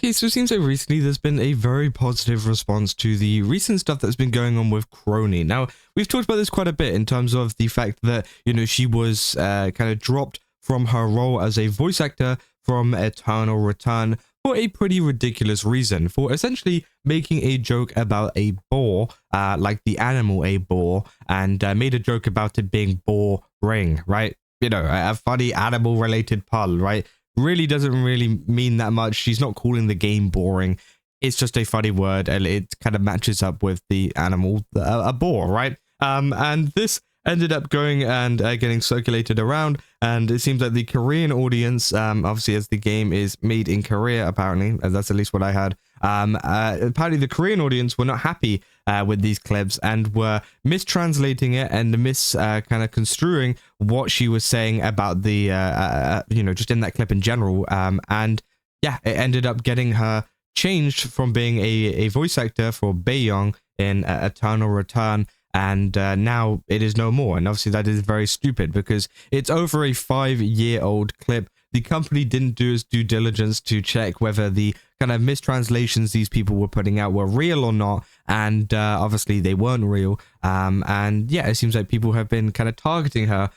Okay, so it seems like recently there's been a very positive response to the recent stuff that's been going on with Kronii. Now, we've talked about this quite a bit in terms of the fact that, she was kind of dropped from her role as a voice actor from Eternal Return for a pretty ridiculous reason, for essentially making a joke about a boar, like the animal a boar, and made a joke about it being boring, right? A funny animal-related pun, right? Really doesn't really mean that much. She's not calling the game boring. It's just a funny word, and it kind of matches up with the animal, a boar, right? And this ended up going and getting circulated around, and it seems like the Korean audience, obviously as the game is made in Korea, apparently, that's at least what I heard, apparently the Korean audience were not happy with these clips and were mistranslating it and kind of construing what she was saying about the just in that clip in general, and yeah, it ended up getting her changed from being a voice actor for Baeyong in Eternal Return, and now it is no more. And obviously that is very stupid because it's over a 5-year-old clip. The company didn't do its due diligence to check whether the kind of mistranslations these people were putting out were real or not, and obviously they weren't real. And yeah, it seems like people have been kind of targeting her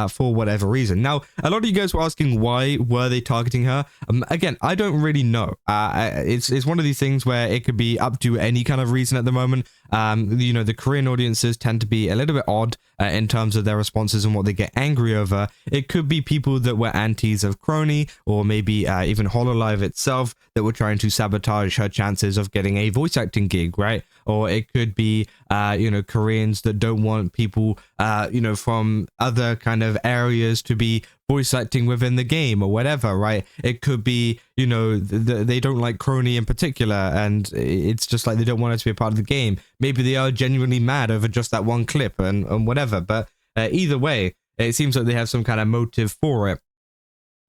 for whatever reason. Now, a lot of you guys were asking why were they targeting her. Again, I don't really know. It's one of these things where it could be up to any kind of reason at the moment. The Korean audiences tend to be a little bit odd in terms of their responses and what they get angry over. It could be people that were antis of Kronii, or maybe even hololive itself, that were trying to sabotage her chances of getting a voice acting gig, right? Or it could be Koreans that don't want people from other kind of areas to be voice acting within the game or whatever, right? It could be they don't like Kronii in particular, and it's just like they don't want her to be a part of the game. Maybe they are genuinely mad over just that one clip and whatever, but either way, it seems like they have some kind of motive for it,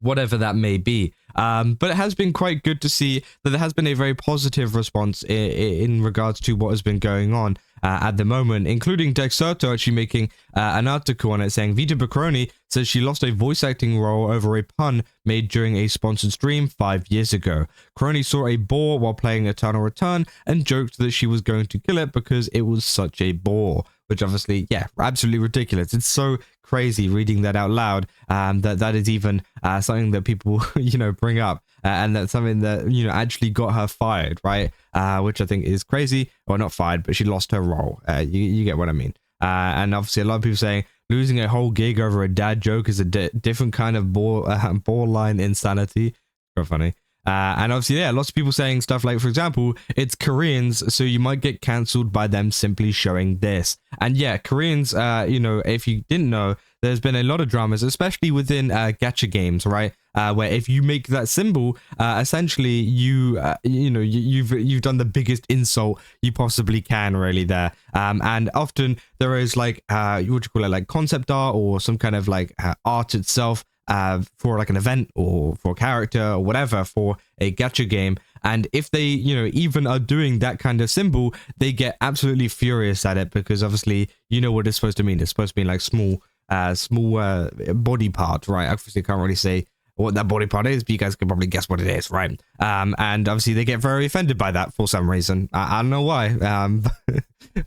whatever that may be. But it has been quite good to see that there has been a very positive response in regards to what has been going on at the moment, including Dexerto actually making an article on it saying VTuber Kronii says she lost a voice acting role over a pun made during a sponsored stream 5 years ago. Kronii saw a boar while playing Eternal Return and joked that she was going to kill it because it was such a bore. Which obviously, yeah, absolutely ridiculous. It's so crazy reading that out loud, that is even something that people, bring up, and that's something that, actually got her fired, right? Which I think is crazy, or not fired, but she lost her role. You get what I mean. And obviously a lot of people saying losing a whole gig over a dad joke is a different kind of borderline insanity. So funny. And obviously, yeah, lots of people saying stuff like, for example, it's Koreans, so you might get cancelled by them simply showing this. And yeah, Koreans, if you didn't know, there's been a lot of dramas, especially within gacha games, right? Where if you make that symbol, essentially you've done the biggest insult you possibly can, really there. And often there is like what you call it, like concept art or some kind of like art itself, for like an event or for a character or whatever for a gacha game, and if they even are doing that kind of symbol, they get absolutely furious at it, because obviously what it's supposed to mean. It's supposed to be like small body part, right? Obviously can't really say what that body part is, but you guys can probably guess what it is, right? And obviously they get very offended by that for some reason. I don't know why,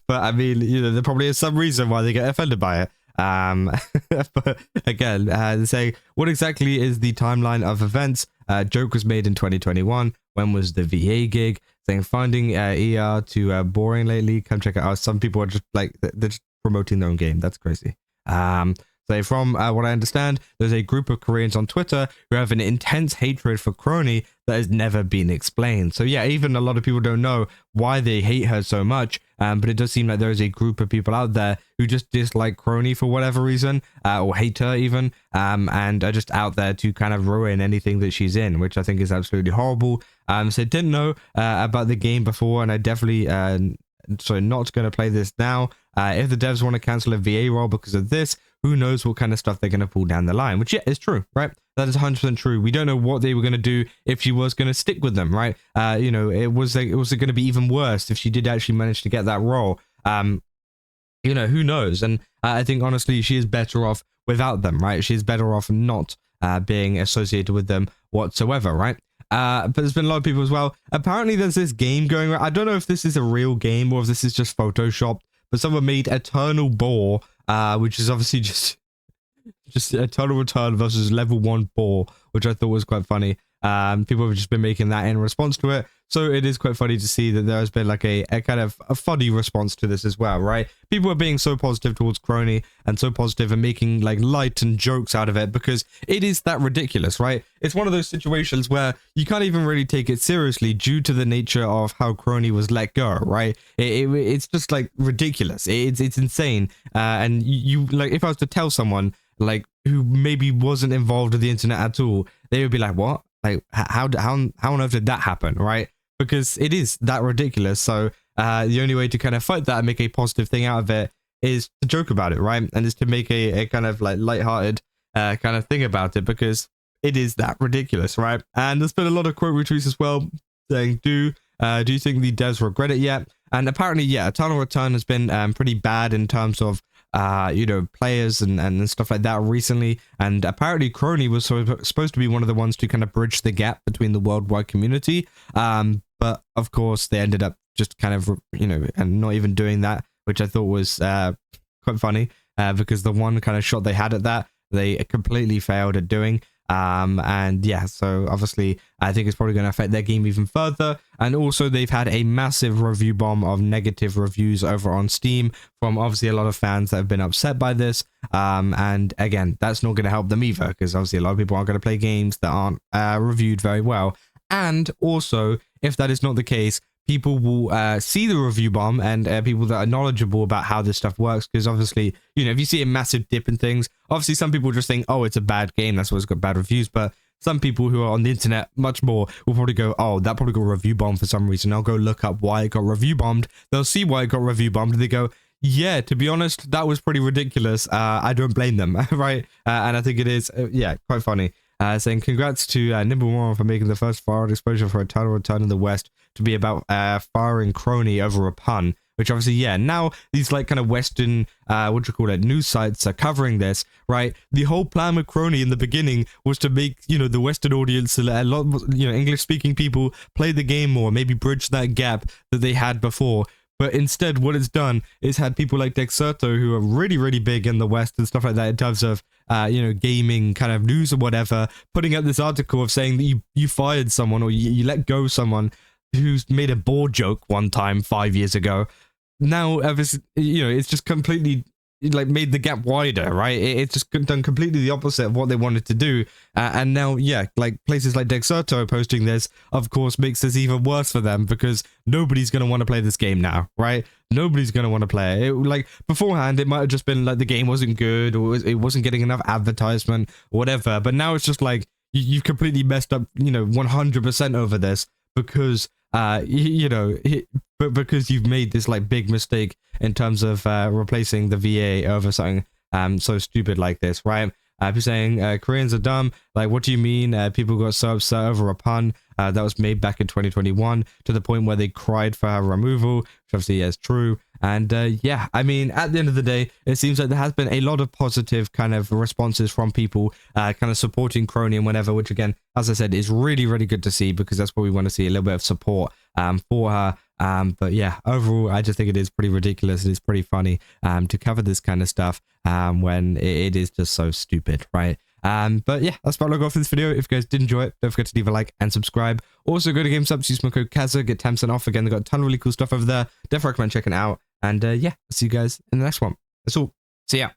but I mean, there probably is some reason why they get offended by it. But again, they say, what exactly is the timeline of events? Joke was made in 2021. When was the VA gig? Saying finding ER to boring lately. Come check it out. Some people are just like, they're just promoting their own game. That's crazy. So from what I understand, there's a group of Koreans on Twitter who have an intense hatred for Kronii that has never been explained. So yeah, even a lot of people don't know why they hate her so much, but it does seem like there is a group of people out there who just dislike Kronii for whatever reason, or hate her even, and are just out there to kind of ruin anything that she's in, which I think is absolutely horrible. So I didn't know about the game before, and I definitely so not going to play this now. If the devs want to cancel a VA role because of this, who knows what kind of stuff they're going to pull down the line, which yeah, is true, right? That is 100% true. We don't know what they were going to do if she was going to stick with them, right? It was going to be even worse if she did actually manage to get that role. Who knows? And I think honestly, she is better off without them, right? She's better off not being associated with them whatsoever, right? But there's been a lot of people as well. Apparently there's this game going around. I don't know if this is a real game or if this is just photoshopped, but someone made Eternal Boar, which is obviously just Eternal Return versus level 1 Boar, which I thought was quite funny. People have just been making that in response to it. So it is quite funny to see that there has been like a kind of a funny response to this as well, right? People are being so positive towards Kronii and so positive and making like light and jokes out of it because it is that ridiculous, right? It's one of those situations where you can't even really take it seriously due to the nature of how Kronii was let go, right? It's just like ridiculous. It's insane. And you like, if I was to tell someone like who maybe wasn't involved with the internet at all, they would be like, what? Like, how on earth did that happen, right? Because it is that ridiculous. So the only way to kind of fight that and make a positive thing out of it is to joke about it, right? And is to make a kind of like lighthearted kind of thing about it because it is that ridiculous, right? And there's been a lot of quote retweets as well saying, do you think the devs regret it yet? And apparently, yeah, Eternal Return has been pretty bad in terms of you know, players and stuff like that recently, and apparently Kronii was supposed to be one of the ones to kind of bridge the gap between the worldwide community, but of course they ended up just kind of, you know, and not even doing that, which I thought was quite funny, because the one kind of shot they had at that, they completely failed at doing. And yeah, so obviously I think it's probably going to affect their game even further. And also they've had a massive review bomb of negative reviews over on Steam from obviously a lot of fans that have been upset by this. And again, that's not going to help them either, because obviously a lot of people aren't going to play games that aren't reviewed very well. And also, if that is not the case, people will see the review bomb and people that are knowledgeable about how this stuff works, because obviously, you know, if you see a massive dip in things, obviously some people just think, oh, it's a bad game, that's why it's got bad reviews, but some people who are on the internet much more will probably go, oh, that probably got review bombed for some reason. I'll go look up why it got review bombed. They'll see why it got review bombed, and they go, yeah, to be honest, that was pretty ridiculous. I don't blame them, right? And I think it is, yeah, quite funny. Saying congrats to Nimble Warren for making the first fired exposure for Eternal Return in the West to be about firing Kronii over a pun, which obviously, yeah, now these like kind of Western, what do you call it, news sites are covering this, right? The whole plan with Kronii in the beginning was to make, you know, the Western audience, a lot, you know, English speaking people play the game more, maybe bridge that gap that they had before. But instead, what it's done is had people like Dexerto, who are really, really big in the West and stuff like that in terms of, you know, gaming kind of news or whatever, putting out this article of saying that you fired someone or you let go someone who's made a board joke one time 5 years ago. Now, you know, it's just completely like made the gap wider, right? It's just done completely the opposite of what they wanted to do. And now, yeah, like places like Dexerto posting this, of course, makes this even worse for them because nobody's going to want to play this game now, right? Nobody's going to want to play it. Like beforehand, it might have just been like the game wasn't good or it wasn't getting enough advertisement or whatever. But now it's just like you've completely messed up, you know, 100% over this because, you know, but because you've made this like big mistake in terms of replacing the VA over something so stupid like this, right? People saying Koreans are dumb. Like, what do you mean? People got so upset over a pun that was made back in 2021 to the point where they cried for her removal, which obviously is true. And yeah, I mean, at the end of the day, it seems like there has been a lot of positive kind of responses from people kind of supporting Kronii and whatever, which again, as I said, is really, really good to see because that's what we want to see, a little bit of support for her. But yeah, overall, I just think it is pretty ridiculous. It is pretty funny to cover this kind of stuff when it is just so stupid, right? But yeah, that's about all I got for this video. If you guys did enjoy it, don't forget to leave a like and subscribe. Also, go to GameStop, use my code Kazza, get 10% off. Again, they've got a ton of really cool stuff over there. Definitely recommend checking it out. And yeah, I'll see you guys in the next one. That's all. See ya.